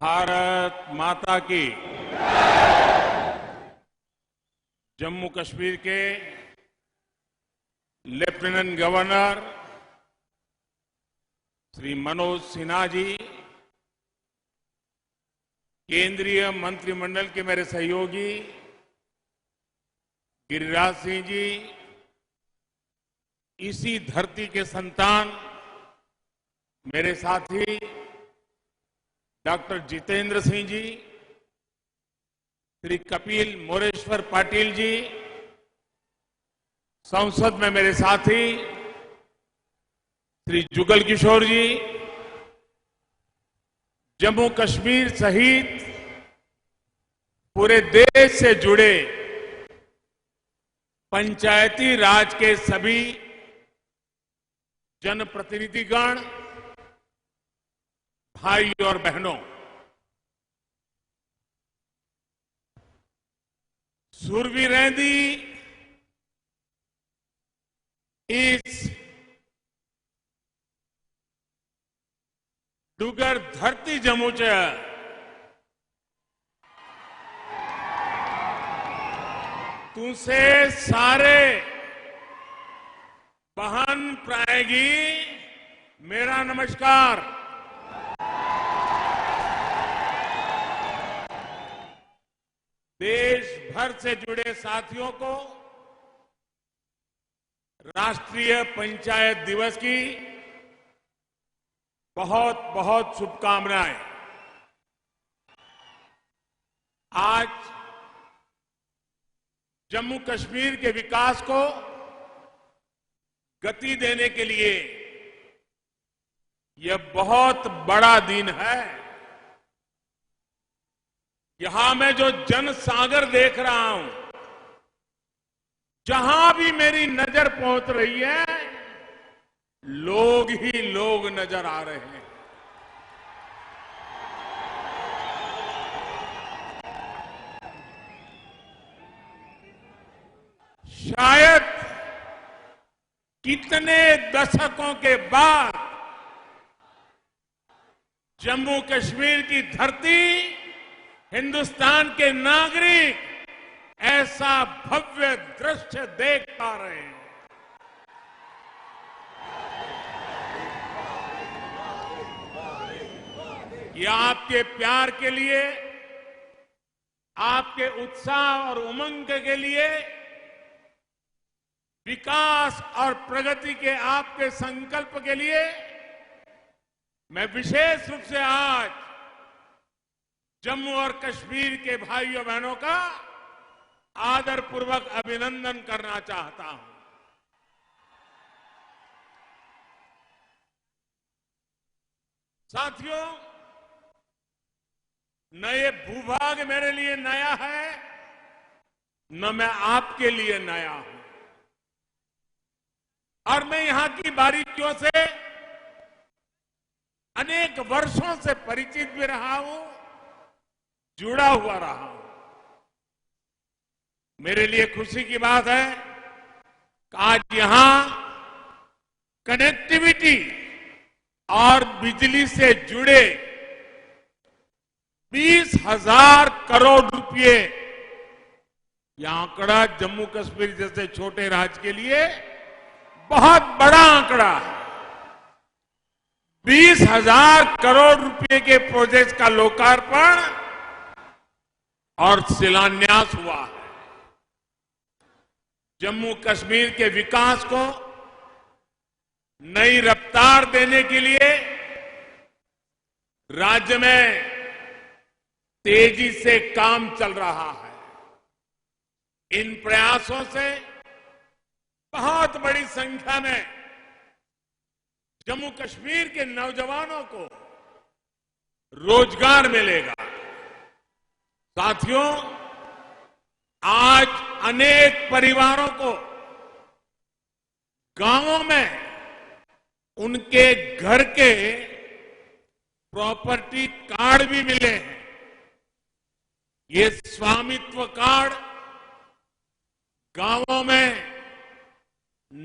भारत माता की। जम्मू कश्मीर के लेफ्टिनेंट गवर्नर श्री मनोज सिन्हा जी, केंद्रीय मंत्रिमंडल के मेरे सहयोगी गिरिराज सिंह जी, इसी धरती के संतान मेरे साथी डॉक्टर जितेंद्र सिंह जी, श्री कपिल मोरेश्वर पाटिल जी, संसद में मेरे साथी श्री जुगल किशोर जी, जम्मू कश्मीर सहित पूरे देश से जुड़े पंचायती राज के सभी जनप्रतिनिधिगण, भाई और बहनों, सुरवीरें दी इस डुगर धरती जम्मू च तुसे सारे बहन प्राएगी मेरा नमस्कार। देश भर से जुड़े साथियों को राष्ट्रीय पंचायत दिवस की बहुत बहुत शुभकामनाएं। आज जम्मू कश्मीर के विकास को गति देने के लिए यह बहुत बड़ा दिन है। यहां मैं जो जनसागर देख रहा हूं, जहां भी मेरी नजर पहुंच रही है, लोग ही लोग नजर आ रहे हैं। शायद कितने दशकों के बाद जम्मू कश्मीर की धरती, हिंदुस्तान के नागरिक ऐसा भव्य दृश्य देख पा रहे हैं। ये आपके प्यार के लिए, आपके उत्साह और उमंग के लिए, विकास और प्रगति के आपके संकल्प के लिए मैं विशेष रूप से आज जम्मू और कश्मीर के भाइयों बहनों का आदरपूर्वक अभिनंदन करना चाहता हूं। साथियों, न ये भूभाग मेरे लिए नया है, न मैं आपके लिए नया हूं, और मैं यहां की बारीकियों से अनेक वर्षों से परिचित भी रहा हूं, जुड़ा हुआ रहा हूं। मेरे लिए खुशी की बात है कि आज यहां कनेक्टिविटी और बिजली से जुड़े 20,000 करोड़ रुपए, यह आंकड़ा जम्मू कश्मीर जैसे छोटे राज्य के लिए बहुत बड़ा आंकड़ा है। 20,000 करोड़ रुपए के प्रोजेक्ट का लोकार्पण और शिलान्यास हुआ है। जम्मू कश्मीर के विकास को नई रफ्तार देने के लिए राज्य में तेजी से काम चल रहा है। इन प्रयासों से बहुत बड़ी संख्या में जम्मू कश्मीर के नौजवानों को रोजगार मिलेगा। साथियों, आज अनेक परिवारों को गांवों में उनके घर के प्रॉपर्टी कार्ड भी मिले हैं। ये स्वामित्व कार्ड गांवों में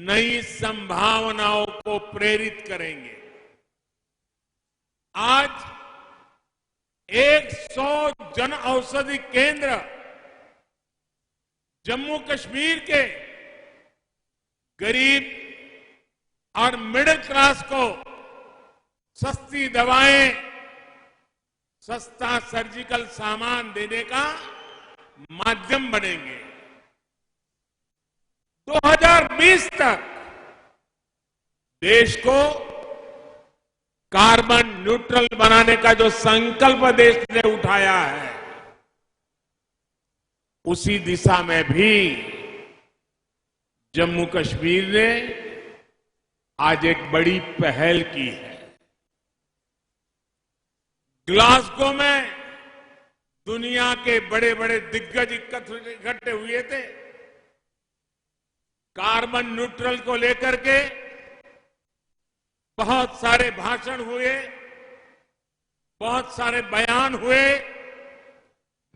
नई संभावनाओं को प्रेरित करेंगे। आज 100 जन औषधि केंद्र जम्मू कश्मीर के गरीब और मिडिल क्लास को सस्ती दवाएं, सस्ता सर्जिकल सामान देने का माध्यम बनेंगे। 2020 तक देश को कार्बन न्यूट्रल बनाने का जो संकल्प देश ने उठाया है, उसी दिशा में भी जम्मू कश्मीर ने आज एक बड़ी पहल की है। ग्लासगो में दुनिया के बड़े बड़े दिग्गज इकट्ठे हुए थे। कार्बन न्यूट्रल को लेकर के बहुत सारे भाषण हुए, बहुत सारे बयान हुए,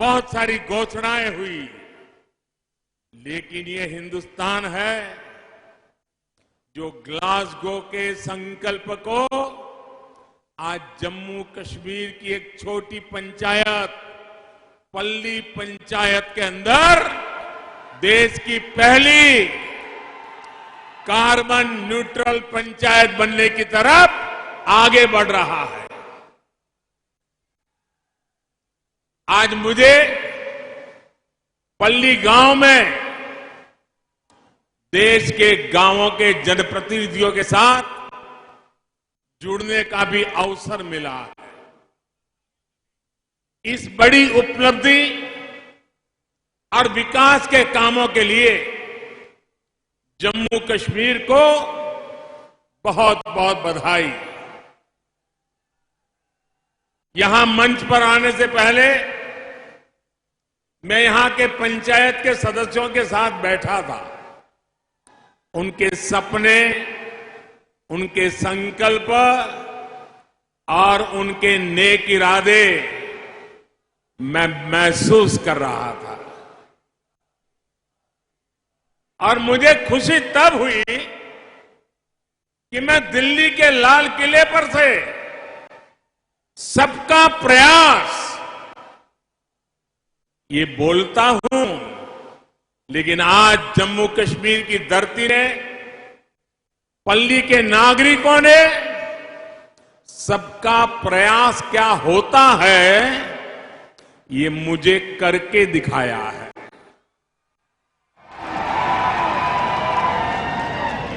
बहुत सारी घोषणाएं हुई, लेकिन ये हिंदुस्तान है जो ग्लासगो के संकल्प को आज जम्मू कश्मीर की एक छोटी पंचायत, पल्ली पंचायत के अंदर देश की पहली कार्बन न्यूट्रल पंचायत बनने की तरफ आगे बढ़ रहा है। आज मुझे पल्ली गांव में देश के गांवों के जनप्रतिनिधियों के साथ जुड़ने का भी अवसर मिला है। इस बड़ी उपलब्धि और विकास के कामों के लिए जम्मू कश्मीर को बहुत बहुत बधाई। यहां मंच पर आने से पहले मैं यहां के पंचायत के सदस्यों के साथ बैठा था। उनके सपने, उनके संकल्प और उनके नेक इरादे मैं महसूस कर रहा था और मुझे खुशी तब हुई कि मैं दिल्ली के लाल किले पर से सबका प्रयास ये बोलता हूं, लेकिन आज जम्मू कश्मीर की धरती ने, पल्ली के नागरिकों ने सबका प्रयास क्या होता है ये मुझे करके दिखाया है।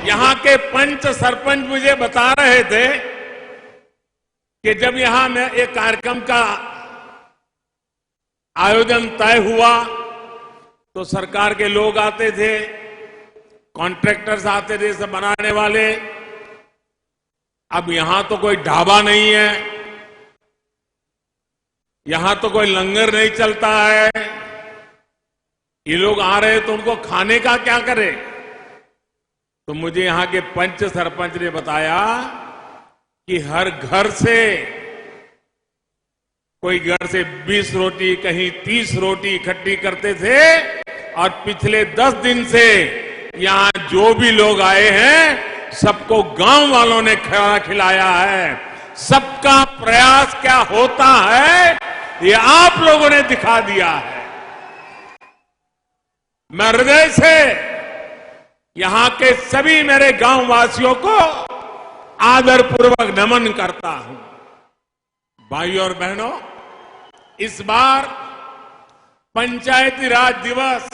यहां के पंच सरपंच मुझे बता रहे थे कि जब यहां में एक कार्यक्रम का आयोजन तय हुआ तो सरकार के लोग आते थे, कॉन्ट्रैक्टर्स आते थे, सब बनाने वाले। अब यहां तो कोई ढाबा नहीं है, यहां तो कोई लंगर नहीं चलता है। ये लोग आ रहे तो उनको खाने का क्या करे? तो मुझे यहां के पंच सरपंच ने बताया कि हर घर से, कोई घर से 20 रोटी, कहीं 30 रोटी इकट्ठी करते थे और पिछले 10 दिन से यहां जो भी लोग आए हैं सबको गांव वालों ने खाना खिलाया है। सबका प्रयास क्या होता है ये आप लोगों ने दिखा दिया है। मैं हृदय से यहां के सभी मेरे गांव वासियों को आदरपूर्वक नमन करता हूं। भाइयों और बहनों, इस बार पंचायती राज दिवस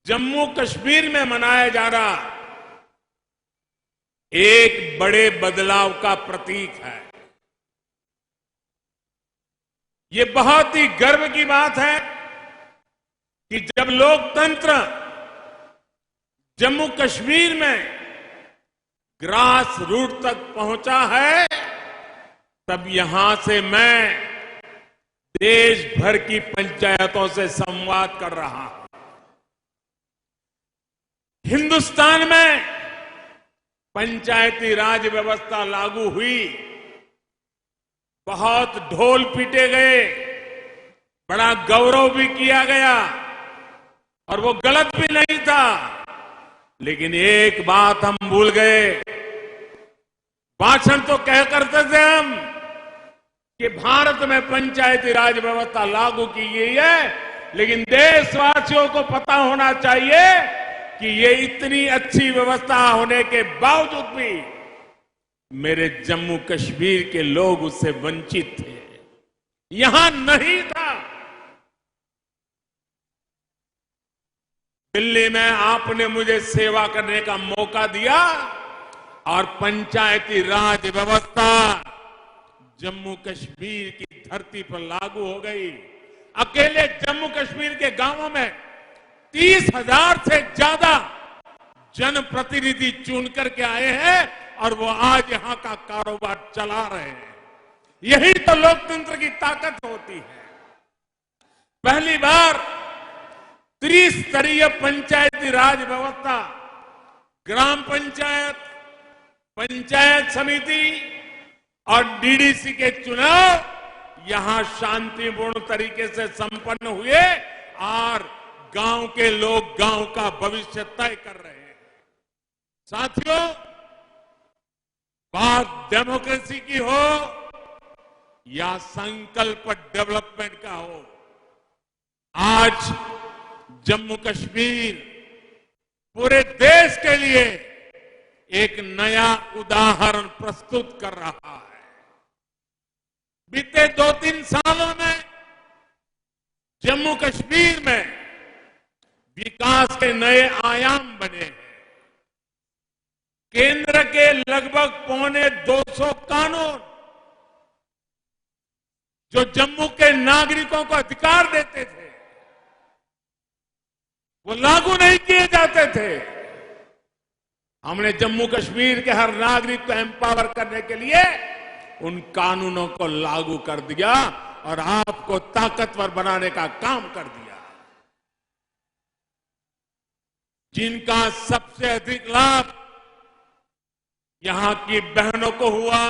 जम्मू कश्मीर में मनाया जा रहा एक बड़े बदलाव का प्रतीक है। ये बहुत ही गर्व की बात है कि जब लोकतंत्र जम्मू कश्मीर में ग्रास रूट तक पहुंचा है, तब यहां से मैं देश भर की पंचायतों से संवाद कर रहा हूं। हिंदुस्तान में पंचायती राज व्यवस्था लागू हुई, बहुत ढोल पीटे गए, बड़ा गौरव भी किया गया और वो गलत भी नहीं था। लेकिन एक बात हम भूल गए। भाषण तो कह करते थे हम कि भारत में पंचायती राज व्यवस्था लागू की गई है, लेकिन देशवासियों को पता होना चाहिए कि ये इतनी अच्छी व्यवस्था होने के बावजूद भी मेरे जम्मू कश्मीर के लोग उससे वंचित थे, यहां नहीं था। दिल्ली में आपने मुझे सेवा करने का मौका दिया और पंचायती राज व्यवस्था जम्मू कश्मीर की धरती पर लागू हो गई। अकेले जम्मू कश्मीर के गांवों में 30,000 से ज्यादा जनप्रतिनिधि चुन करके आए हैं और वो आज यहां का कारोबार चला रहे हैं। यही तो लोकतंत्र की ताकत होती है। पहली बार त्रिस्तरीय पंचायती राज व्यवस्था, ग्राम पंचायत, पंचायत समिति और डीडीसी के चुनाव यहां शांतिपूर्ण तरीके से संपन्न हुए और गांव के लोग गांव का भविष्य तय कर रहे हैं। साथियों, बात डेमोक्रेसी की हो या संकल्प डेवलपमेंट का हो, आज जम्मू कश्मीर पूरे देश के लिए एक नया उदाहरण प्रस्तुत कर रहा है। बीते 2-3 सालों में जम्मू कश्मीर में विकास के नए आयाम बने हैं। केंद्र के लगभग 250 कानून जो जम्मू के नागरिकों को अधिकार देते थे, वो लागू नहीं किए जाते थे। हमने जम्मू कश्मीर के हर नागरिक को एम्पावर करने के लिए उन कानूनों को लागू कर दिया और आपको ताकतवर बनाने का काम कर दिया। जिनका सबसे अधिक लाभ यहां की बहनों को हुआ,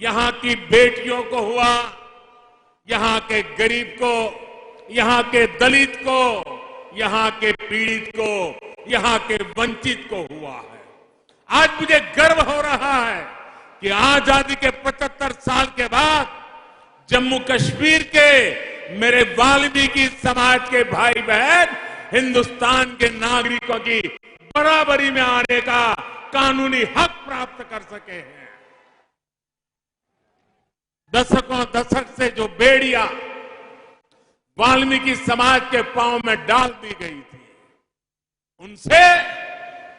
यहां की बेटियों को हुआ, यहां के गरीब को, यहां के दलित को, यहां के पीड़ित को, यहां के वंचित को हुआ है। आज मुझे गर्व हो रहा है कि आजादी के 75 साल के बाद जम्मू कश्मीर के मेरे वाल्मीकि समाज के भाई बहन हिंदुस्तान के नागरिकों की बराबरी में आने का कानूनी हक प्राप्त कर सके हैं। दशक से जो बेड़ियां वाल्मीकि समाज के पांव में डाल दी गई थी, उनसे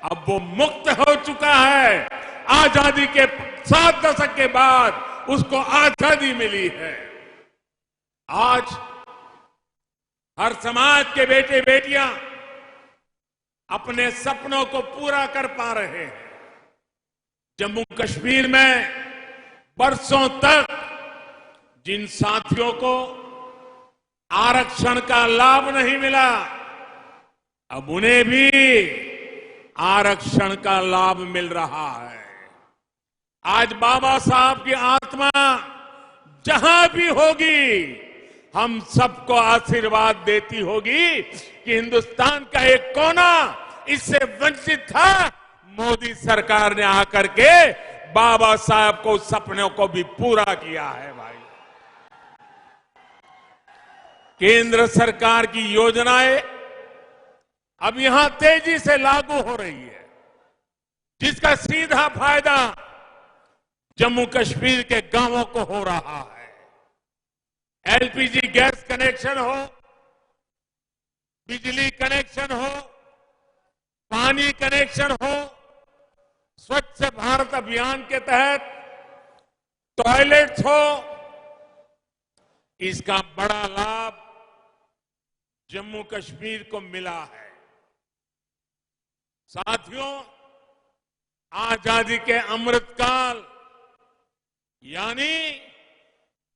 अब वो मुक्त हो चुका है। आजादी के 7 दशक के बाद उसको आजादी मिली है। आज हर समाज के बेटे बेटियां अपने सपनों को पूरा कर पा रहे हैं। जम्मू कश्मीर में बरसों तक जिन साथियों को आरक्षण का लाभ नहीं मिला, अब उन्हें भी आरक्षण का लाभ मिल रहा है। आज बाबा साहब की आत्मा जहां भी होगी, हम सबको आशीर्वाद देती होगी कि हिंदुस्तान का एक कोना इससे वंचित था। मोदी सरकार ने आकर के बाबा साहब को सपनों को भी पूरा किया है। भाई, केंद्र सरकार की योजनाएं अब यहां तेजी से लागू हो रही है, जिसका सीधा फायदा जम्मू कश्मीर के गांवों को हो रहा है। एलपीजी गैस कनेक्शन हो, बिजली कनेक्शन हो, पानी कनेक्शन हो, स्वच्छ भारत अभियान के तहत टॉयलेट्स हो, इसका बड़ा लाभ जम्मू कश्मीर को मिला है। साथियों, आजादी के अमृतकाल यानी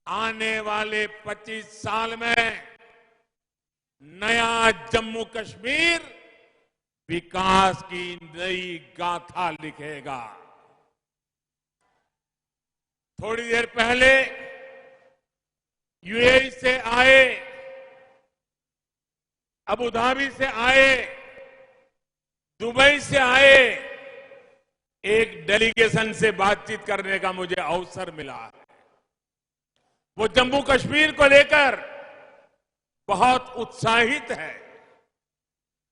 आने वाले 25 साल में नया जम्मू कश्मीर विकास की नई गाथा लिखेगा। थोड़ी देर पहले यूएई से आए, अबू धाबी से आए, दुबई से आए एक डेलीगेशन से बातचीत करने का मुझे अवसर मिला है। वो जम्मू कश्मीर को लेकर बहुत उत्साहित है।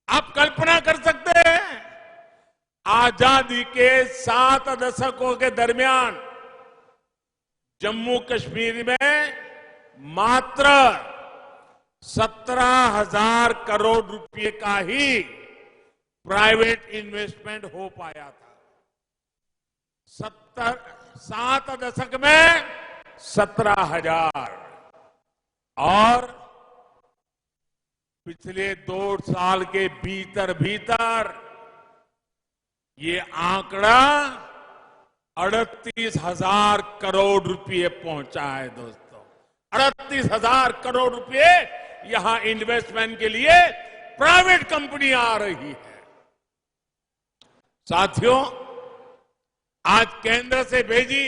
आप कल्पना कर सकते हैं, आजादी के 7 दशकों के दरमियान जम्मू कश्मीर में मात्र 17,000 करोड़ रुपए का ही प्राइवेट इन्वेस्टमेंट हो पाया था। 7 दशक में 17,000 और पिछले 2 साल के भीतर भीतर ये आंकड़ा 38,000 करोड़ रुपए पहुंचा है। दोस्तों, 38,000 करोड़ रुपए यहां इन्वेस्टमेंट के लिए प्राइवेट कंपनी आ रही है। साथियों, आज केंद्र से भेजी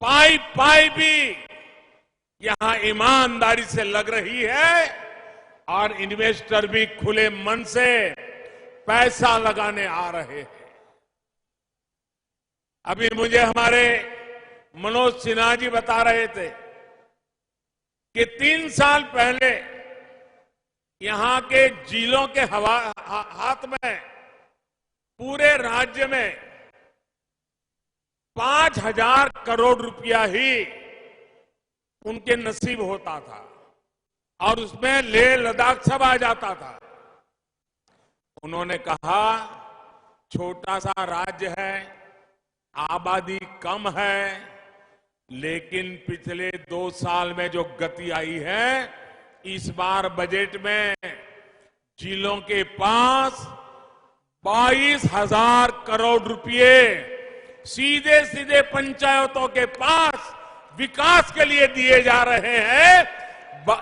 पाइप भी यहां ईमानदारी से लग रही है और इन्वेस्टर भी खुले मन से पैसा लगाने आ रहे हैं। अभी मुझे हमारे मनोज सिन्हा जी बता रहे थे कि 3 साल पहले यहां के जिलों के हाथ में पूरे राज्य में 5,000 करोड़ रुपया ही उनके नसीब होता था और उसमें लेह लद्दाख सब आ जाता था। उन्होंने कहा, छोटा सा राज्य है, आबादी कम है, लेकिन पिछले 2 साल में जो गति आई है, इस बार बजट में जिलों के पास 22,000 करोड़ रुपए सीधे सीधे पंचायतों के पास विकास के लिए दिए जा रहे हैं।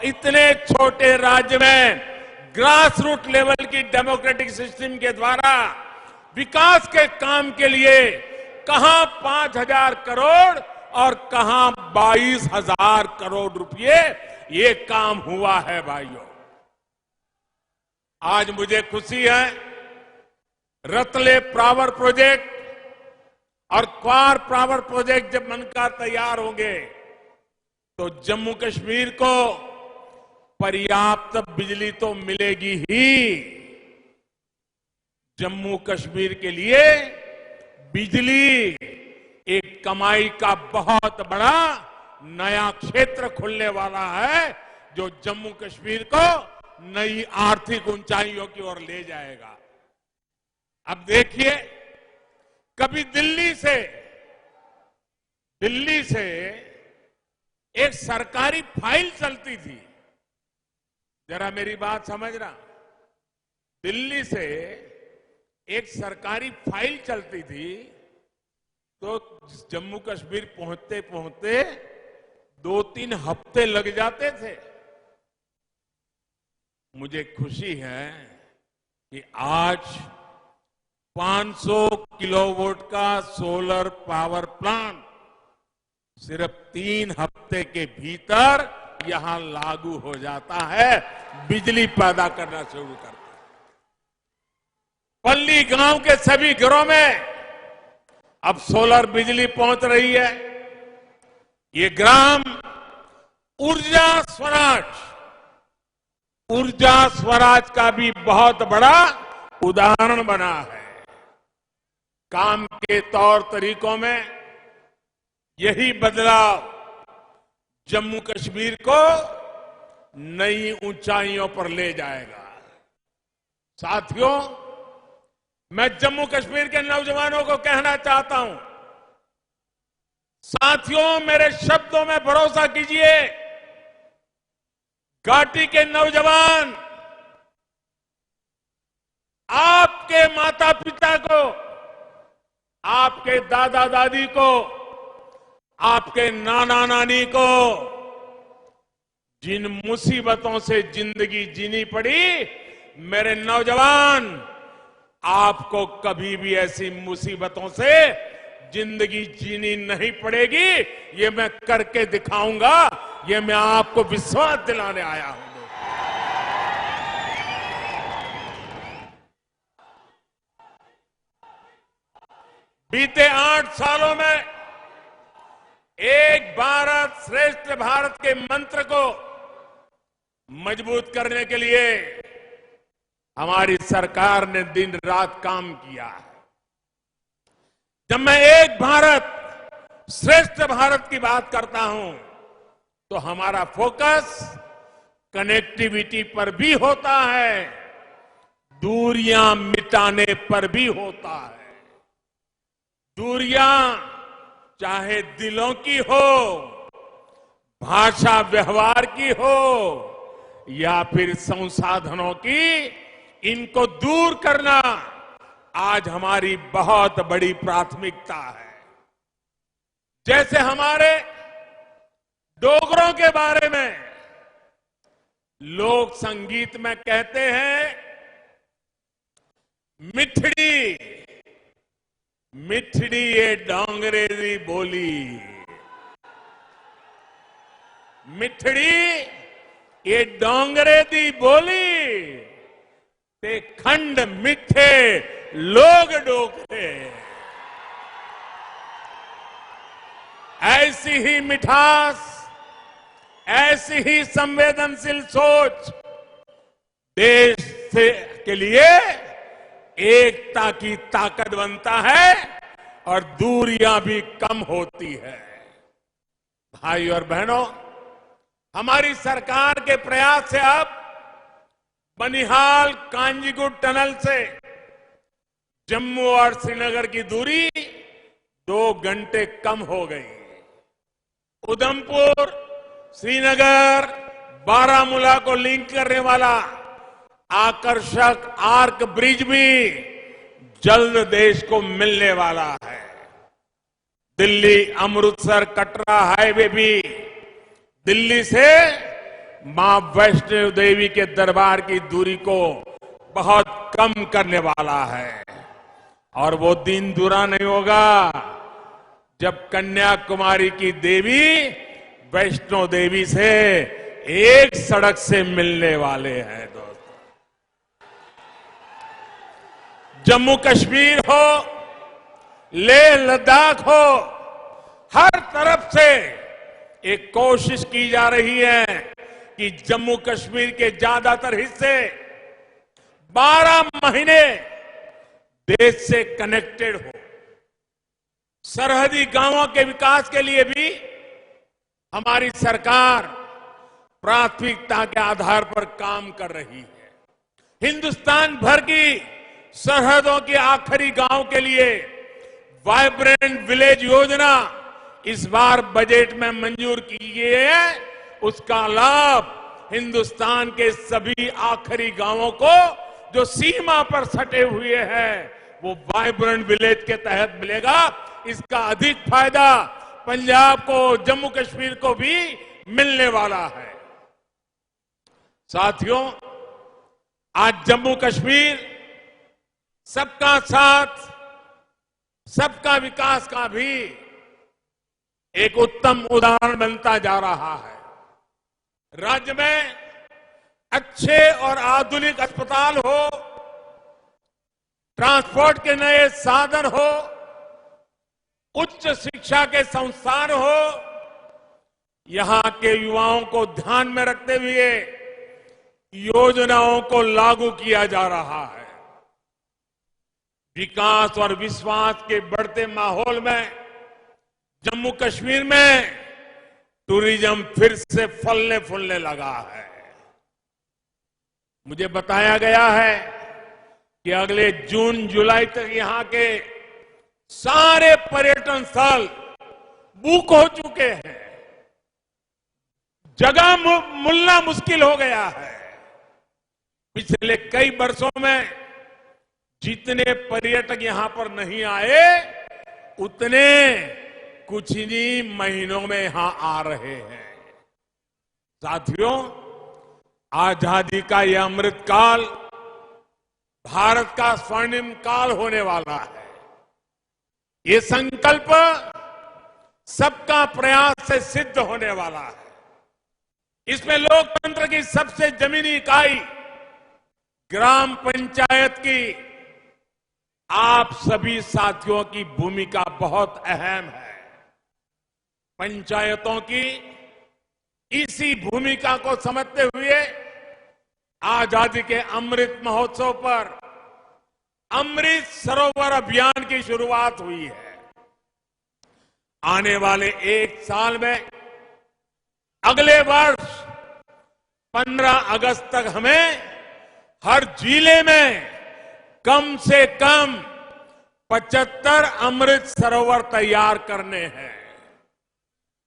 इतने छोटे राज्य में ग्रास रूट लेवल की डेमोक्रेटिक सिस्टम के द्वारा विकास के काम के लिए कहां 5,000 करोड़ और कहां 22,000 करोड़ रुपए ये काम हुआ है। भाइयों, आज मुझे खुशी है, रतले पावर प्रोजेक्ट और क्वार पावर प्रोजेक्ट जब बनकर तैयार होंगे तो जम्मू कश्मीर को पर्याप्त बिजली तो मिलेगी ही। जम्मू कश्मीर के लिए बिजली एक कमाई का बहुत बड़ा नया क्षेत्र खुलने वाला है, जो जम्मू कश्मीर को नई आर्थिक ऊंचाइयों की ओर ले जाएगा। अब देखिए, कभी दिल्ली से एक सरकारी फाइल चलती थी, जरा मेरी बात समझना, दिल्ली से एक सरकारी फाइल चलती थी तो जम्मू कश्मीर पहुंचते पहुंचते 2-3 हफ्ते लग जाते थे। मुझे खुशी है कि आज 500 किलोवाट का सोलर पावर प्लांट सिर्फ 3 हफ्ते के भीतर यहां लागू हो जाता है, बिजली पैदा करना शुरू करता है। पल्ली गांव के सभी घरों में अब सोलर बिजली पहुंच रही है। ये ग्राम ऊर्जा स्वराज का भी बहुत बड़ा उदाहरण बना है। काम के तौर तरीकों में यही बदलाव जम्मू कश्मीर को नई ऊंचाइयों पर ले जाएगा। साथियों, मैं जम्मू कश्मीर के नौजवानों को कहना चाहता हूं, साथियों, मेरे शब्दों में भरोसा कीजिए। घाटी के नौजवान आपके माता पिता को, आपके दादा दादी को, आपके नाना नानी को जिन मुसीबतों से जिंदगी जीनी पड़ी, मेरे नौजवान, आपको कभी भी ऐसी मुसीबतों से जिंदगी जीनी नहीं पड़ेगी। ये मैं करके दिखाऊंगा, ये मैं आपको विश्वास दिलाने आया हूं। बीते 8 सालों में एक भारत श्रेष्ठ भारत के मंत्र को मजबूत करने के लिए हमारी सरकार ने दिन रात काम किया है। जब मैं एक भारत श्रेष्ठ भारत की बात करता हूं तो हमारा फोकस कनेक्टिविटी पर भी होता है, दूरियां मिटाने पर भी होता है। दूरियां चाहे दिलों की हो, भाषा व्यवहार की हो या फिर संसाधनों की, इनको दूर करना आज हमारी बहुत बड़ी प्राथमिकता है। जैसे हमारे डोगरों के बारे में लोक संगीत में कहते हैं, मिठड़ी मिठड़ी ये डोंगरे दी बोली, मिठड़ी ये डोंगरे दी बोली ते खंड मिठे लोग डोगरे। ऐसी ही मिठास, ऐसी ही संवेदनशील सोच देश से के लिए एकता की ताकत बनता है और दूरियां भी कम होती है। भाई और बहनों, हमारी सरकार के प्रयास से अब बनिहाल कांजीगुट टनल से जम्मू और श्रीनगर की दूरी 2 घंटे कम हो गई। उधमपुर, श्रीनगर, बारामूला को लिंक करने वाला आकर्षक आर्क ब्रिज भी जल्द देश को मिलने वाला है। दिल्ली अमृतसर कटरा हाईवे भी दिल्ली से मां वैष्णो देवी के दरबार की दूरी को बहुत कम करने वाला है। और वो दिन दूरा नहीं होगा जब कन्याकुमारी की देवी वैष्णो देवी से एक सड़क से मिलने वाले हैं। दोस्तों, जम्मू कश्मीर हो, लेह लद्दाख हो, हर तरफ से एक कोशिश की जा रही है कि जम्मू कश्मीर के ज्यादातर हिस्से 12 महीने देश से कनेक्टेड हो। सरहदी गांवों के विकास के लिए भी हमारी सरकार प्राथमिकता के आधार पर काम कर रही है। हिंदुस्तान भर की सरहदों के आखिरी गांव के लिए वाइब्रेंट विलेज योजना इस बार बजट में मंजूर की गई है। उसका लाभ हिंदुस्तान के सभी आखिरी गांवों को जो सीमा पर सटे हुए हैं वो वाइब्रेंट विलेज के तहत मिलेगा। इसका अधिक फायदा पंजाब को, जम्मू कश्मीर को भी मिलने वाला है। साथियों, आज जम्मू कश्मीर सबका साथ, सबका विकास का भी एक उत्तम उदाहरण बनता जा रहा है। राज्य में अच्छे और आधुनिक अस्पताल हो, ट्रांसपोर्ट के नए साधन हो, उच्च शिक्षा के संस्थान हो, यहां के युवाओं को ध्यान में रखते हुए योजनाओं को लागू किया जा रहा है। विकास और विश्वास के बढ़ते माहौल में जम्मू कश्मीर में टूरिज्म फिर से फलने फूलने लगा है। मुझे बताया गया है कि अगले जून जुलाई तक यहां के सारे पर्यटन स्थल बुक हो चुके हैं। जगह मिलना मुश्किल हो गया है। पिछले कई वर्षों में जितने पर्यटक यहां पर नहीं आए, उतने कुछ ही महीनों में यहां आ रहे हैं। साथियों, आजादी का यह अमृत काल भारत का स्वर्णिम काल होने वाला है। ये संकल्प सबका प्रयास से सिद्ध होने वाला है। इसमें लोकतंत्र की सबसे जमीनी इकाई ग्राम पंचायत की आप सभी साथियों की भूमिका बहुत अहम है। पंचायतों की इसी भूमिका को समझते हुए आजादी के अमृत महोत्सव पर अमृत सरोवर अभियान की शुरुआत हुई है। आने वाले एक साल में अगले वर्ष 15 अगस्त तक हमें हर जिले में कम से कम 75 अमृत सरोवर तैयार करने हैं।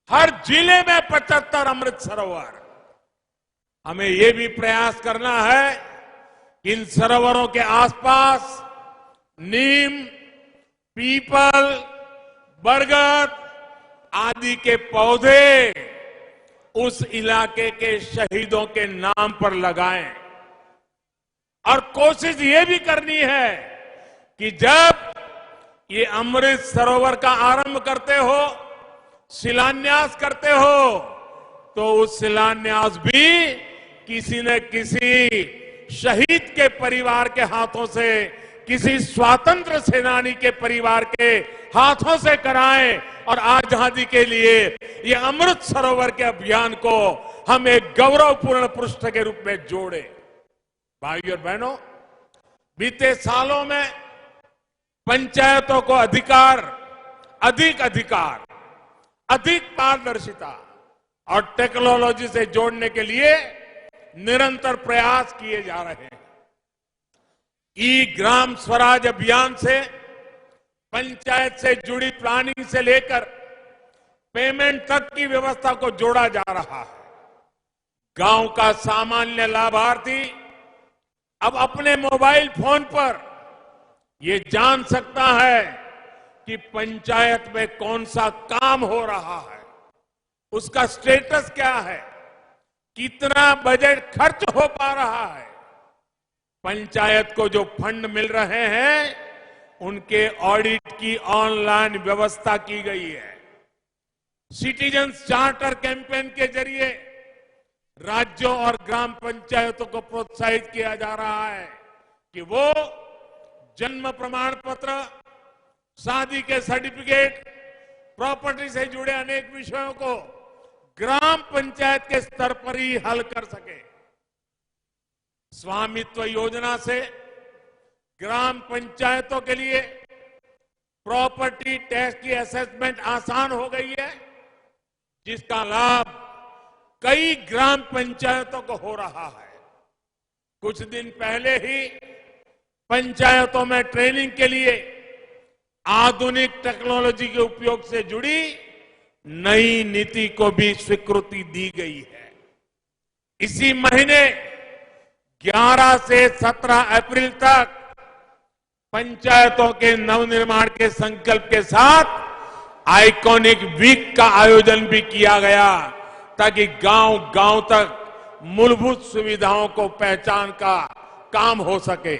हर जिले में 75 अमृत सरोवर। हमें यह भी प्रयास करना है कि इन सरोवरों के आसपास नीम, पीपल, बरगद आदि के पौधे उस इलाके के शहीदों के नाम पर लगाएं। और कोशिश ये भी करनी है कि जब ये अमृत सरोवर का आरंभ करते हो, शिलान्यास करते हो, तो उस शिलान्यास भी किसी न किसी शहीद के परिवार के हाथों से, किसी स्वतंत्र सेनानी के परिवार के हाथों से कराएं और आजादी के लिए ये अमृत सरोवर के अभियान को हम एक गौरवपूर्ण पृष्ठ के रूप में जोड़ें। भाइयों और बहनों, बीते सालों में पंचायतों को अधिक अधिकार, अधिक पारदर्शिता और टेक्नोलॉजी से जोड़ने के लिए निरंतर प्रयास किए जा रहे हैं। ई ग्राम स्वराज अभियान से पंचायत से जुड़ी प्लानिंग से लेकर पेमेंट तक की व्यवस्था को जोड़ा जा रहा है। गांव का सामान्य लाभार्थी अब अपने मोबाइल फोन पर ये जान सकता है कि पंचायत में कौन सा काम हो रहा है, उसका स्टेटस क्या है, कितना बजट खर्च हो पा रहा है। पंचायत को जो फंड मिल रहे हैं उनके ऑडिट की ऑनलाइन व्यवस्था की गई है। सिटीजन्स चार्टर कैंपेन के जरिए राज्यों और ग्राम पंचायतों को प्रोत्साहित किया जा रहा है कि वो जन्म प्रमाण पत्र, शादी के सर्टिफिकेट, प्रॉपर्टी से जुड़े अनेक विषयों को ग्राम पंचायत के स्तर पर ही हल कर सके। स्वामित्व योजना से ग्राम पंचायतों के लिए प्रॉपर्टी टैक्स की असेसमेंट आसान हो गई है, जिसका लाभ कई ग्राम पंचायतों को हो रहा है। कुछ दिन पहले ही पंचायतों में ट्रेनिंग के लिए आधुनिक टेक्नोलॉजी के उपयोग से जुड़ी नई नीति को भी स्वीकृति दी गई है। इसी महीने 11 से 17 अप्रैल तक पंचायतों के नवनिर्माण के संकल्प के साथ आइकॉनिक वीक का आयोजन भी किया गया, ताकि गांव-गांव तक मूलभूत सुविधाओं को पहचान का काम हो सके।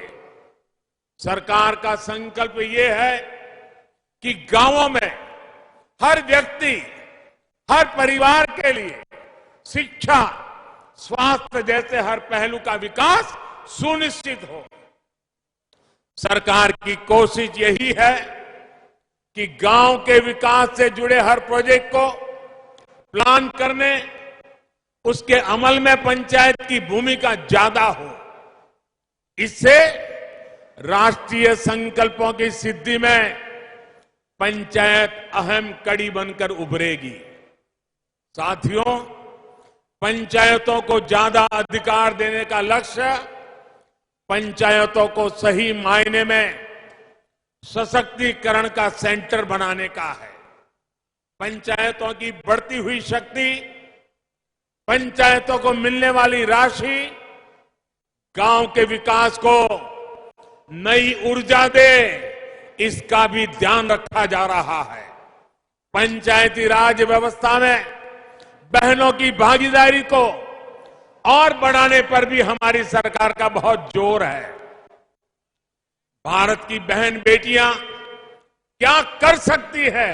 सरकार का संकल्प ये है कि गांवों में हर व्यक्ति, हर परिवार के लिए शिक्षा, स्वास्थ्य जैसे हर पहलू का विकास सुनिश्चित हो। सरकार की कोशिश यही है कि गांव के विकास से जुड़े हर प्रोजेक्ट को प्लान करने, उसके अमल में पंचायत की भूमिका ज्यादा हो। इससे राष्ट्रीय संकल्पों की सिद्धि में पंचायत अहम कड़ी बनकर उभरेगी। साथियों, पंचायतों को ज्यादा अधिकार देने का लक्ष्य पंचायतों को सही मायने में सशक्तिकरण का सेंटर बनाने का है। पंचायतों की बढ़ती हुई शक्ति, पंचायतों को मिलने वाली राशि गांव के विकास को नई ऊर्जा दे, इसका भी ध्यान रखा जा रहा है। पंचायती राज व्यवस्था में बहनों की भागीदारी को और बढ़ाने पर भी हमारी सरकार का बहुत जोर है। भारत की बहन बेटियां क्या कर सकती है,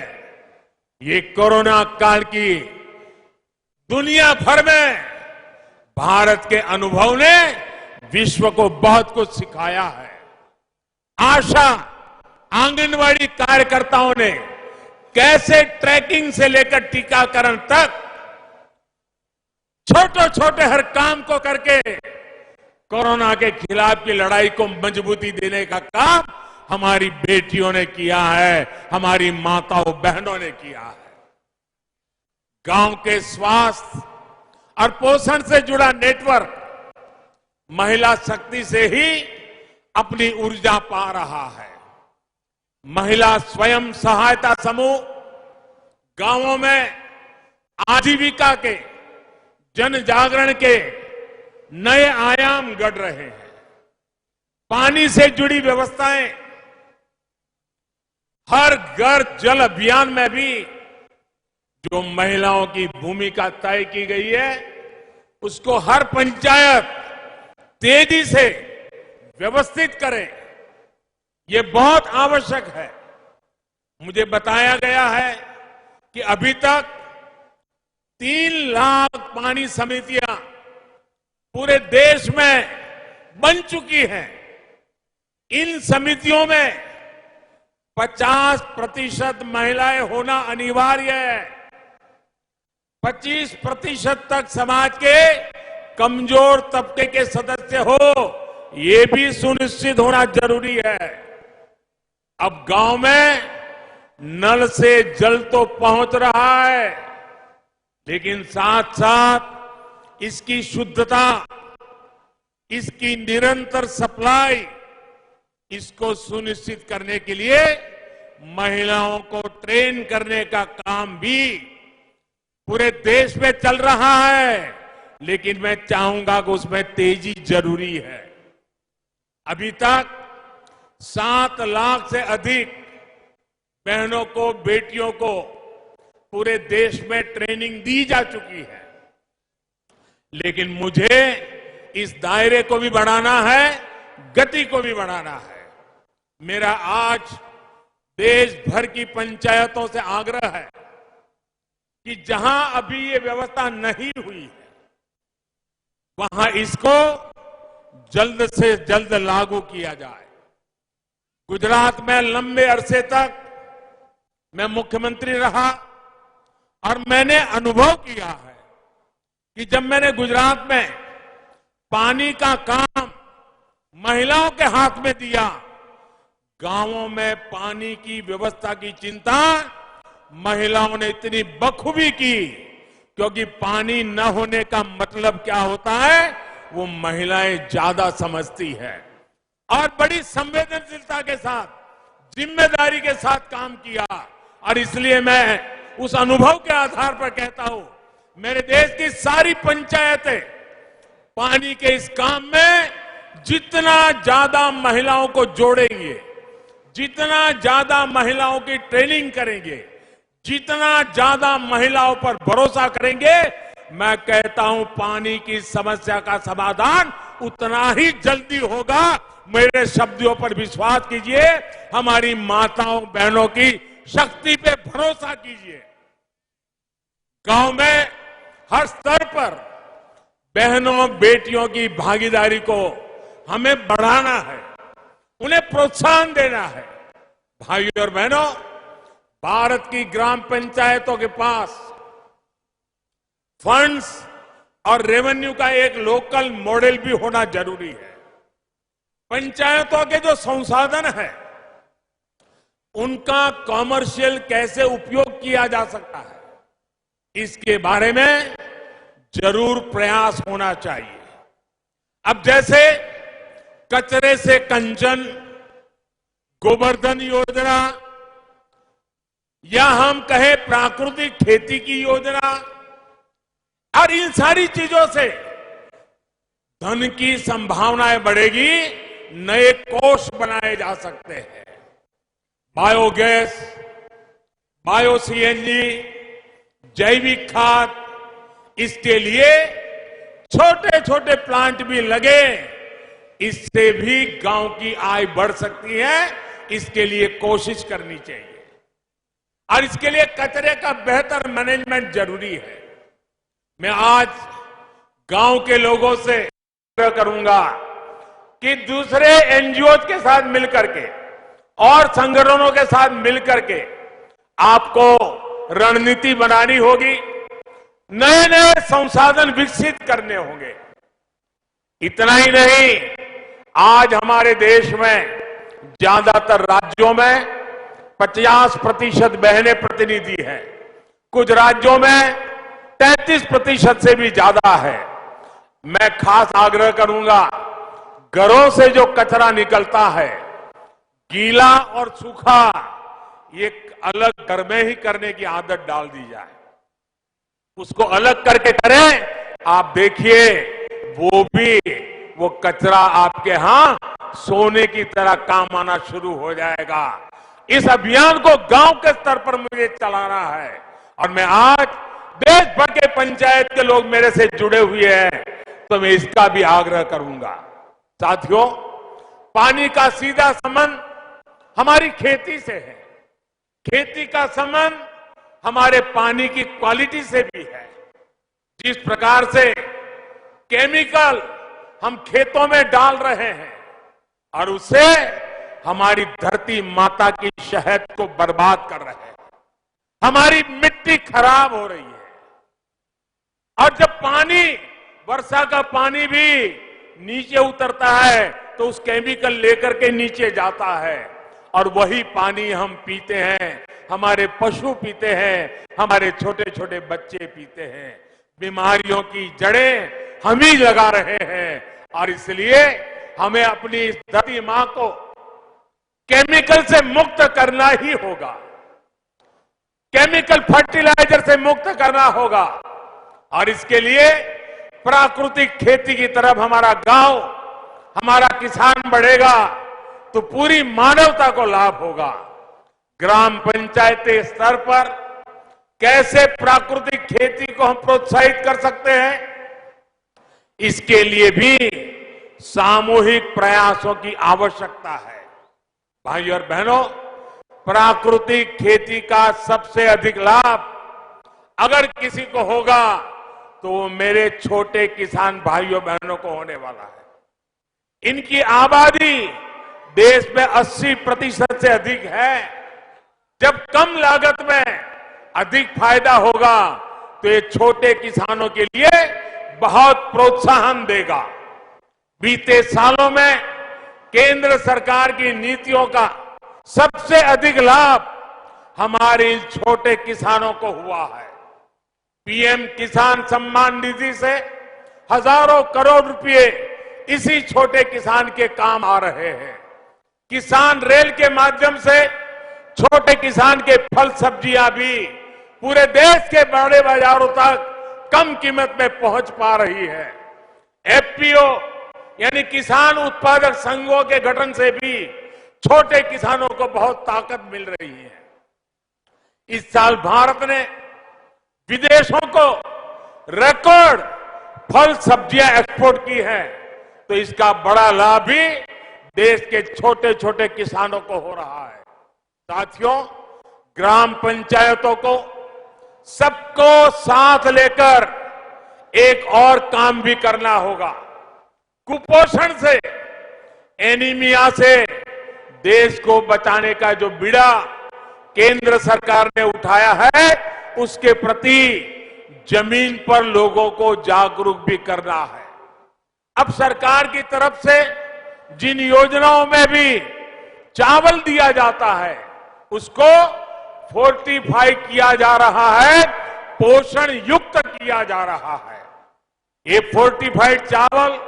ये कोरोना काल की दुनिया भर में भारत के अनुभव ने विश्व को बहुत कुछ सिखाया है। आशा आंगनवाड़ी कार्यकर्ताओं ने कैसे ट्रैकिंग से लेकर टीकाकरण तक छोटे छोटे हर काम को करके कोरोना के खिलाफ की लड़ाई को मजबूती देने का काम हमारी बेटियों ने किया है, हमारी माताओं बहनों ने किया है। गांव के स्वास्थ्य और पोषण से जुड़ा नेटवर्क महिला शक्ति से ही अपनी ऊर्जा पा रहा है। महिला स्वयं सहायता समूह गांवों में आजीविका के, जन जागरण के नए आयाम गढ़ रहे हैं। पानी से जुड़ी व्यवस्थाएं, हर घर जल अभियान में भी जो महिलाओं की भूमिका तय की गई है, उसको हर पंचायत तेजी से व्यवस्थित करे, ये बहुत आवश्यक है। मुझे बताया गया है कि अभी तक 3 लाख पानी समितियां पूरे देश में बन चुकी हैं। इन समितियों में 50% महिलाएं होना अनिवार्य है। 25% तक समाज के कमजोर तबके के सदस्य हो, ये भी सुनिश्चित होना जरूरी है। अब गांव में नल से जल तो पहुंच रहा है, लेकिन साथ साथ इसकी शुद्धता, इसकी निरंतर सप्लाई, इसको सुनिश्चित करने के लिए महिलाओं को ट्रेन करने का काम भी पूरे देश में चल रहा है। लेकिन मैं चाहूंगा कि उसमें तेजी जरूरी है। अभी तक 7 लाख से अधिक बहनों को, बेटियों को पूरे देश में ट्रेनिंग दी जा चुकी है। लेकिन मुझे इस दायरे को भी बढ़ाना है, गति को भी बढ़ाना है। मेरा आज देश भर की पंचायतों से आग्रह है कि जहां अभी ये व्यवस्था नहीं हुई है, वहां इसको जल्द से जल्द लागू किया जाए। गुजरात में लंबे अरसे तक मैं मुख्यमंत्री रहा और मैंने अनुभव किया है कि जब मैंने गुजरात में पानी का काम महिलाओं के हाथ में दिया, गांवों में पानी की व्यवस्था की चिंता महिलाओं ने इतनी बखूबी की, क्योंकि पानी न होने का मतलब क्या होता है वो महिलाएं ज्यादा समझती है। और बड़ी संवेदनशीलता के साथ, जिम्मेदारी के साथ काम किया। और इसलिए मैं उस अनुभव के आधार पर कहता हूं, मेरे देश की सारी पंचायतें पानी के इस काम में जितना ज्यादा महिलाओं को जोड़ेंगे, जितना ज्यादा महिलाओं की ट्रेनिंग करेंगे, जितना ज्यादा महिलाओं पर भरोसा करेंगे, मैं कहता हूं पानी की समस्या का समाधान उतना ही जल्दी होगा। मेरे शब्दों पर विश्वास कीजिए, हमारी माताओं बहनों की शक्ति पे भरोसा कीजिए। गांव में हर स्तर पर बहनों बेटियों की भागीदारी को हमें बढ़ाना है, उन्हें प्रोत्साहन देना है। भाइयों और बहनों, भारत की ग्राम पंचायतों के पास फंड्स और रेवेन्यू का एक लोकल मॉडल भी होना जरूरी है। पंचायतों के जो संसाधन है, उनका कॉमर्शियल कैसे उपयोग किया जा सकता है, इसके बारे में जरूर प्रयास होना चाहिए। अब जैसे कचरे से कंचन, गोवर्धन योजना, या हम कहें प्राकृतिक खेती की योजना, और इन सारी चीजों से धन की संभावनाएं बढ़ेगी, नए कोष बनाए जा सकते हैं। बायोगैस, बायो सीएनजी, जैविक खाद, इसके लिए छोटे छोटे प्लांट भी लगे, इससे भी गांव की आय बढ़ सकती है। इसके लिए कोशिश करनी चाहिए और इसके लिए कचरे का बेहतर मैनेजमेंट जरूरी है। मैं आज गांव के लोगों से आग्रह करूंगा कि दूसरे एनजीओ के साथ मिलकर के और संगठनों के साथ मिलकर के आपको रणनीति बनानी होगी, नए नए संसाधन विकसित करने होंगे। इतना ही नहीं, आज हमारे देश में ज्यादातर राज्यों में 50% बहनें प्रतिनिधि हैं, कुछ राज्यों में 33% से भी ज्यादा है। मैं खास आग्रह करूंगा, घरों से जो कचरा निकलता है, गीला और सूखा, ये अलग घर में ही करने की आदत डाल दी जाए। उसको अलग करके करें, आप देखिए वो कचरा आपके यहां सोने की तरह काम आना शुरू हो जाएगा। इस अभियान को गांव के स्तर पर मुझे चलाना है और मैं आज देश भर के पंचायत के लोग मेरे से जुड़े हुए हैं, तो मैं इसका भी आग्रह करूंगा। साथियों, पानी का सीधा संबंध हमारी खेती से है, खेती का संबंध हमारे पानी की क्वालिटी से भी है। जिस प्रकार से केमिकल हम खेतों में डाल रहे हैं और उससे हमारी धरती माता की शहद को बर्बाद कर रहे हैं, हमारी मिट्टी खराब हो रही है। और जब पानी, वर्षा का पानी भी नीचे उतरता है तो उस केमिकल लेकर के नीचे जाता है और वही पानी हम पीते हैं, हमारे पशु पीते हैं, हमारे छोटे छोटे बच्चे पीते हैं। बीमारियों की जड़ें हम ही लगा रहे हैं और इसलिए हमें अपनी इस धरती मां को केमिकल से मुक्त करना ही होगा, केमिकल फर्टिलाइजर से मुक्त करना होगा। और इसके लिए प्राकृतिक खेती की तरफ हमारा गांव, हमारा किसान बढ़ेगा तो पूरी मानवता को लाभ होगा। ग्राम पंचायती स्तर पर कैसे प्राकृतिक खेती को हम प्रोत्साहित कर सकते हैं, इसके लिए भी सामूहिक प्रयासों की आवश्यकता है। भाइयों और बहनों, प्राकृतिक खेती का सबसे अधिक लाभ अगर किसी को होगा तो वो मेरे छोटे किसान भाइयों बहनों को होने वाला है। इनकी आबादी देश में 80% से अधिक है। जब कम लागत में अधिक फायदा होगा तो ये छोटे किसानों के लिए बहुत प्रोत्साहन देगा। बीते सालों में केंद्र सरकार की नीतियों का सबसे अधिक लाभ हमारे इन छोटे किसानों को हुआ है। पीएम किसान सम्मान निधि से हजारों करोड़ रुपए इसी छोटे किसान के काम आ रहे हैं। किसान रेल के माध्यम से छोटे किसान के फल सब्जियां भी पूरे देश के बड़े बाजारों तक कम कीमत में पहुंच पा रही है। एफपीओ यानी किसान उत्पादक संघों के गठन से भी छोटे किसानों को बहुत ताकत मिल रही है। इस साल भारत ने विदेशों को रिकॉर्ड फल सब्जियां एक्सपोर्ट की है, तो इसका बड़ा लाभ भी देश के छोटे छोटे किसानों को हो रहा है। साथियों, ग्राम पंचायतों को सबको साथ लेकर एक और काम भी करना होगा। कुपोषण से, एनीमिया से देश को बचाने का जो बीड़ा केंद्र सरकार ने उठाया है, उसके प्रति जमीन पर लोगों को जागरूक भी करना है। अब सरकार की तरफ से जिन योजनाओं में भी चावल दिया जाता है, उसको फोर्टिफाई किया जा रहा है, पोषण युक्त किया जा रहा है। ये फोर्टिफाइड चावल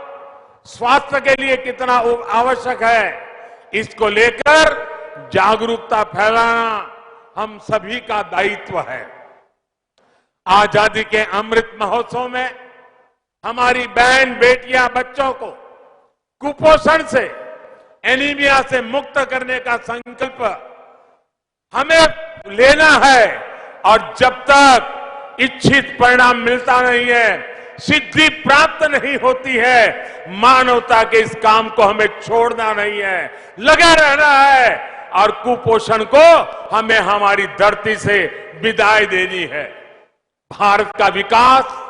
स्वास्थ्य के लिए कितना आवश्यक है, इसको लेकर जागरूकता फैलाना हम सभी का दायित्व है। आजादी के अमृत महोत्सव में हमारी बहन बेटियां, बच्चों को कुपोषण से, एनीमिया से मुक्त करने का संकल्प हमें लेना है और जब तक इच्छित परिणाम मिलता नहीं है, सिद्धि प्राप्त नहीं होती है, मानवता के इस काम को हमें छोड़ना नहीं है, लगा रहना है और कुपोषण को हमें हमारी धरती से विदाई देनी है। भारत का विकास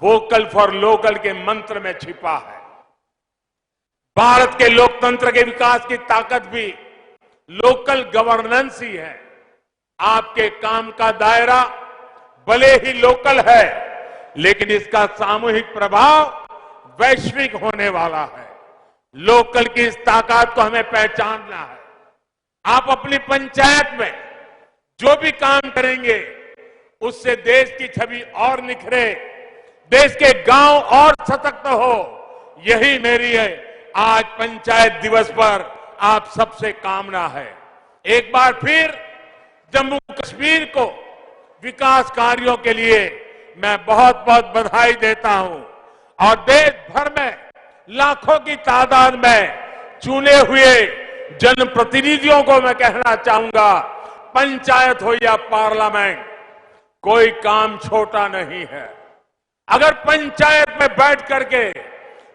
वोकल फॉर लोकल के मंत्र में छिपा है। भारत के लोकतंत्र के विकास की ताकत भी लोकल गवर्नेंस ही है। आपके काम का दायरा भले ही लोकल है, लेकिन इसका सामूहिक प्रभाव वैश्विक होने वाला है। लोकल की इस ताकत को हमें पहचानना है। आप अपनी पंचायत में जो भी काम करेंगे उससे देश की छवि और निखरे, देश के गांव और सशक्त हो, यही मेरी है आज पंचायत दिवस पर आप सबसे कामना है। एक बार फिर जम्मू कश्मीर को विकास कार्यों के लिए मैं बहुत बहुत बधाई देता हूं और देश भर में लाखों की तादाद में चुने हुए जनप्रतिनिधियों को मैं कहना चाहूंगा, पंचायत हो या पार्लियामेंट, कोई काम छोटा नहीं है। अगर पंचायत में बैठ करके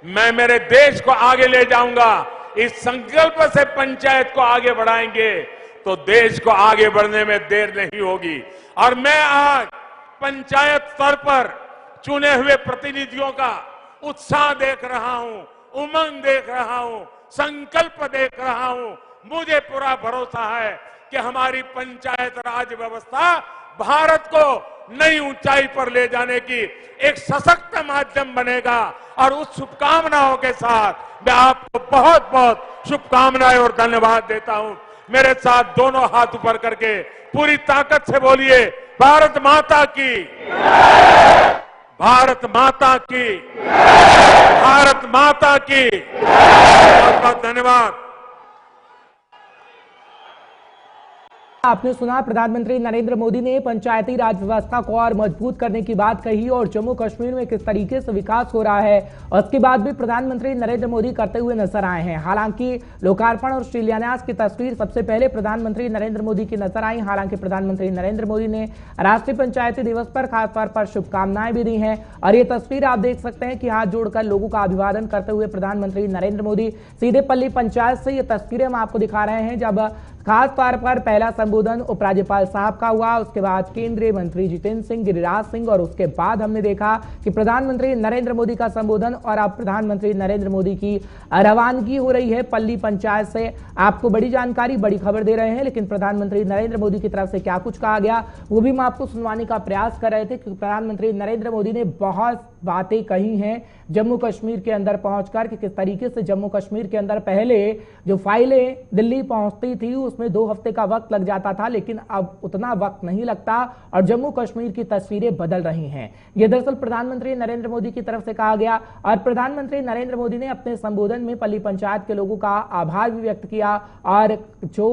मैं मेरे देश को आगे ले जाऊंगा, इस संकल्प से पंचायत को आगे बढ़ाएंगे तो देश को आगे बढ़ने में देर नहीं होगी। और मैं आज पंचायत स्तर पर चुने हुए प्रतिनिधियों का उत्साह देख रहा हूं, उमंग देख रहा हूं, संकल्प देख रहा हूं। मुझे पूरा भरोसा है कि हमारी पंचायत राज व्यवस्था भारत को नई ऊंचाई पर ले जाने की एक सशक्त माध्यम बनेगा। और उस शुभकामनाओं के साथ मैं आपको बहुत बहुत शुभकामनाएं और धन्यवाद देता हूं। मेरे साथ दोनों हाथ ऊपर करके पूरी ताकत से बोलिए, भारत माता की, भारत माता की, भारत माता की। बहुत बहुत धन्यवाद। आपने सुना, प्रधानमंत्री नरेंद्र मोदी ने पंचायती राज व्यवस्था को और मजबूत करने की बात कही और जम्मू कश्मीर में किस तरीके से विकास हो रहा है उसके बाद भी प्रधानमंत्री नरेंद्र मोदी करते हुए नजर आए हैं। हालांकि लोकार्पण और शिलान्यास की तस्वीर सबसे पहले प्रधानमंत्री नरेंद्र मोदी की नजर आई। हालांकि प्रधानमंत्री नरेंद्र मोदी ने राष्ट्रीय पंचायती दिवस पर खासतौर पर शुभकामनाएं भी दी हैं और ये तस्वीर आप देख सकते हैं कि हाथ जोड़कर लोगों का अभिवादन करते हुए प्रधानमंत्री नरेंद्र मोदी सीधे पल्ली पंचायत से ये तस्वीरें हम आपको दिखा रहे हैं, जब खास तौर पर पहला संबोधन उपराज्यपाल साहब का हुआ, उसके बाद केंद्रीय मंत्री जितेंद्र सिंह, गिरिराज सिंह और उसके बाद हमने देखा कि प्रधानमंत्री नरेंद्र मोदी का संबोधन और अब प्रधानमंत्री नरेंद्र मोदी की रवानगी हो रही है पल्ली पंचायत से। आपको बड़ी जानकारी, बड़ी खबर दे रहे हैं, लेकिन प्रधानमंत्री नरेंद्र मोदी की तरफ से क्या कुछ कहा गया वो भी हम आपको सुनवाने का प्रयास कर रहे थे, क्योंकि प्रधानमंत्री नरेंद्र मोदी ने बहुत बातें कही हैं जम्मू कश्मीर के अंदर पहुंचकर कि किस तरीके से जम्मू कश्मीर के अंदर पहले जो फाइलें दिल्ली पहुंचती थी उसमें 2 हफ्ते का वक्त लग जाता था, लेकिन अब उतना वक्त नहीं लगता और जम्मू कश्मीर की तस्वीरें बदल रही हैं। यह दरअसल प्रधानमंत्री नरेंद्र मोदी की तरफ से कहा गया और प्रधानमंत्री नरेंद्र मोदी ने अपने संबोधन में पल्ली पंचायत के लोगों का आभार भी व्यक्त किया और जो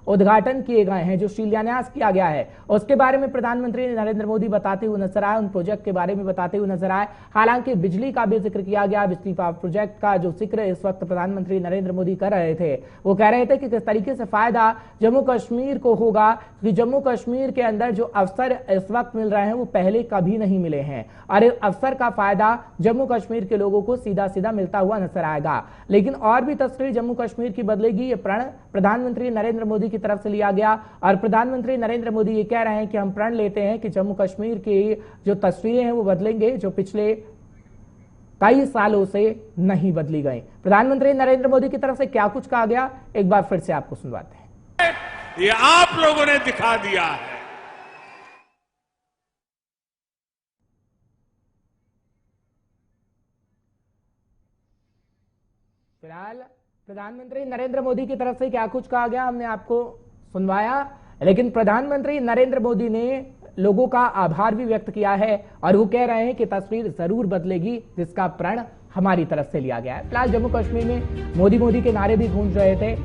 उद्घाटन किए गए हैं, जो शिलान्यास किया गया है, उसके बारे में प्रधानमंत्री नरेंद्र मोदी बताते हुए नजर आए, उन प्रोजेक्ट के बारे में बताते हुए नजर आए। हालांकि बिजली का भी जिक्र किया गया, बिजली प्रोजेक्ट का जो जिक्र इस वक्त प्रधानमंत्री नरेंद्र मोदी कर रहे थे, वो कह रहे थे कि किस तरीके से फायदा जम्मू कश्मीर को होगा कि जम्मू कश्मीर के अंदर जो अवसर इस वक्त मिल रहे हैं वो पहले कभी नहीं मिले हैं और इस अवसर का फायदा जम्मू कश्मीर के लोगों को सीधा सीधा मिलता हुआ नजर आएगा। लेकिन और भी तस्वीर जम्मू कश्मीर की बदलेगी, ये प्रण प्रधानमंत्री नरेंद्र मोदी की तरफ से लिया गया और प्रधानमंत्री नरेंद्र मोदी ये कह रहे हैं कि हम प्रण लेते हैं कि जम्मू कश्मीर की जो तस्वीरें हैं वो बदलेंगे, जो पिछले कई सालों से नहीं बदली गई। प्रधानमंत्री नरेंद्र मोदी की तरफ से क्या कुछ कहा गया, एक बार फिर से आपको सुनवाते हैं। ये आप लोगों ने दिखा दिया है। फिलहाल प्रधानमंत्री नरेंद्र मोदी की तरफ से क्या कुछ कहा गया हमने आपको सुनवाया, लेकिन प्रधानमंत्री नरेंद्र मोदी ने लोगों का आभार भी व्यक्त किया है और वो कह रहे हैं कि तस्वीर जरूर बदलेगी जिसका प्रण हमारी तरफ से लिया गया है। फिलहाल जम्मू कश्मीर में मोदी मोदी के नारे भी गूंज रहे थे।